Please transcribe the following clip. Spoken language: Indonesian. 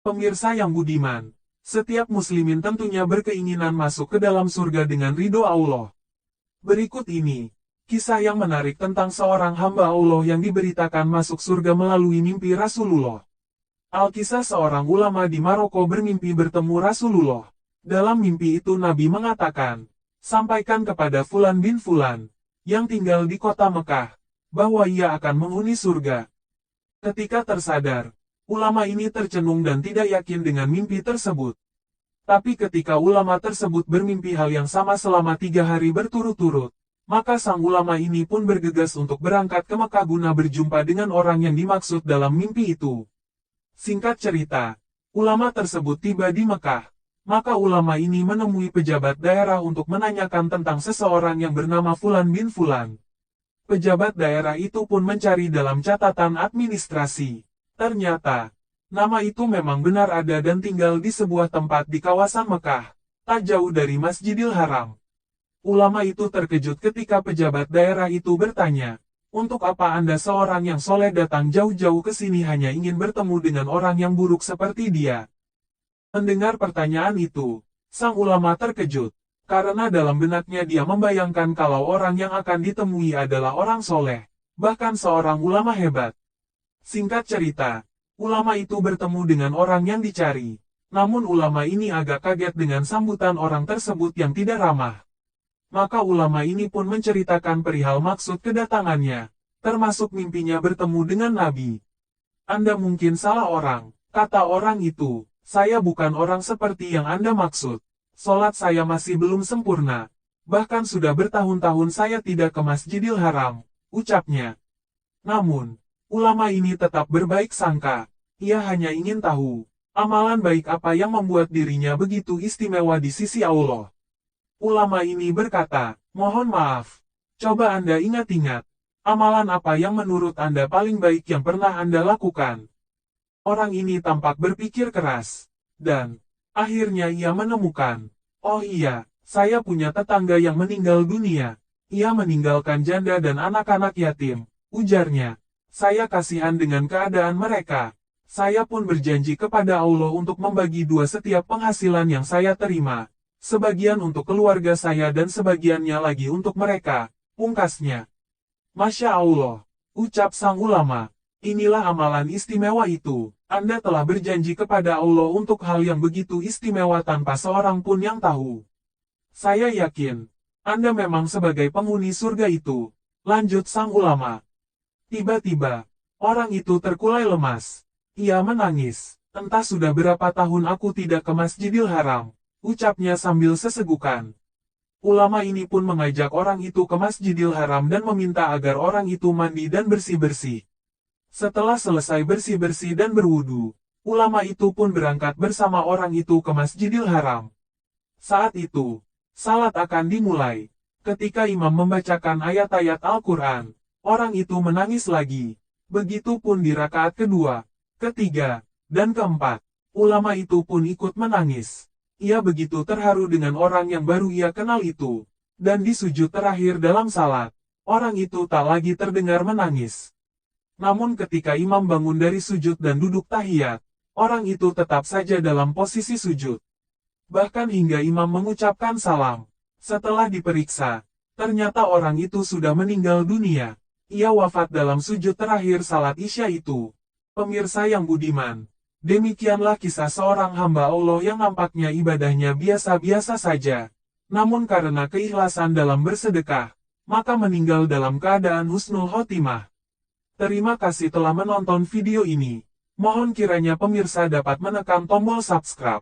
Pemirsa yang budiman, setiap muslimin tentunya berkeinginan masuk ke dalam surga dengan ridho Allah. Berikut ini, kisah yang menarik tentang seorang hamba Allah yang diberitakan masuk surga melalui mimpi Rasulullah. Alkisah seorang ulama di Maroko bermimpi bertemu Rasulullah. Dalam mimpi itu Nabi mengatakan, sampaikan kepada Fulan bin Fulan, yang tinggal di kota Mekah, bahwa ia akan menghuni surga. Ketika tersadar, ulama ini tercenung dan tidak yakin dengan mimpi tersebut. Tapi ketika ulama tersebut bermimpi hal yang sama selama 3 hari berturut-turut, maka sang ulama ini pun bergegas untuk berangkat ke Mekah guna berjumpa dengan orang yang dimaksud dalam mimpi itu. Singkat cerita, ulama tersebut tiba di Mekah, maka ulama ini menemui pejabat daerah untuk menanyakan tentang seseorang yang bernama Fulan bin Fulan. Pejabat daerah itu pun mencari dalam catatan administrasi. Ternyata, nama itu memang benar ada dan tinggal di sebuah tempat di kawasan Mekah, tak jauh dari Masjidil Haram. Ulama itu terkejut ketika pejabat daerah itu bertanya, untuk apa Anda seorang yang soleh datang jauh-jauh ke sini hanya ingin bertemu dengan orang yang buruk seperti dia? Mendengar pertanyaan itu, sang ulama terkejut, karena dalam benaknya dia membayangkan kalau orang yang akan ditemui adalah orang soleh, bahkan seorang ulama hebat. Singkat cerita, ulama itu bertemu dengan orang yang dicari, namun ulama ini agak kaget dengan sambutan orang tersebut yang tidak ramah. Maka ulama ini pun menceritakan perihal maksud kedatangannya, termasuk mimpinya bertemu dengan Nabi. Anda mungkin salah orang, kata orang itu, saya bukan orang seperti yang Anda maksud. Sholat saya masih belum sempurna, bahkan sudah bertahun-tahun saya tidak ke Masjidil Haram, ucapnya. Namun, ulama ini tetap berbaik sangka, ia hanya ingin tahu, amalan baik apa yang membuat dirinya begitu istimewa di sisi Allah. Ulama ini berkata, mohon maaf, coba Anda ingat-ingat, amalan apa yang menurut Anda paling baik yang pernah Anda lakukan? Orang ini tampak berpikir keras, dan akhirnya ia menemukan, oh iya, saya punya tetangga yang meninggal dunia, ia meninggalkan janda dan anak-anak yatim, ujarnya. Saya kasihan dengan keadaan mereka. Saya pun berjanji kepada Allah untuk membagi 2 setiap penghasilan yang saya terima. Sebagian untuk keluarga saya dan sebagiannya lagi untuk mereka, pungkasnya. Masya Allah, ucap sang ulama. Inilah amalan istimewa itu. Anda telah berjanji kepada Allah untuk hal yang begitu istimewa tanpa seorang pun yang tahu. Saya yakin, Anda memang sebagai penghuni surga itu. Lanjut sang ulama. Tiba-tiba, orang itu terkulai lemas. Ia menangis. Entah sudah berapa tahun aku tidak ke Masjidil Haram, ucapnya sambil sesegukan. Ulama ini pun mengajak orang itu ke Masjidil Haram dan meminta agar orang itu mandi dan bersih-bersih. Setelah selesai bersih-bersih dan berwudu, ulama itu pun berangkat bersama orang itu ke Masjidil Haram. Saat itu, salat akan dimulai. Ketika imam membacakan ayat-ayat Al-Quran, orang itu menangis lagi. Begitupun di rakaat kedua, ketiga, dan keempat. Ulama itu pun ikut menangis. Ia begitu terharu dengan orang yang baru ia kenal itu. Dan di sujud terakhir dalam salat, orang itu tak lagi terdengar menangis. Namun ketika imam bangun dari sujud dan duduk tahiyat, orang itu tetap saja dalam posisi sujud. Bahkan hingga imam mengucapkan salam. Setelah diperiksa, ternyata orang itu sudah meninggal dunia. Ia wafat dalam sujud terakhir salat Isya itu. Pemirsa yang budiman, demikianlah kisah seorang hamba Allah yang nampaknya ibadahnya biasa-biasa saja. Namun karena keikhlasan dalam bersedekah, maka meninggal dalam keadaan husnul khotimah. Terima kasih telah menonton video ini. Mohon kiranya pemirsa dapat menekan tombol subscribe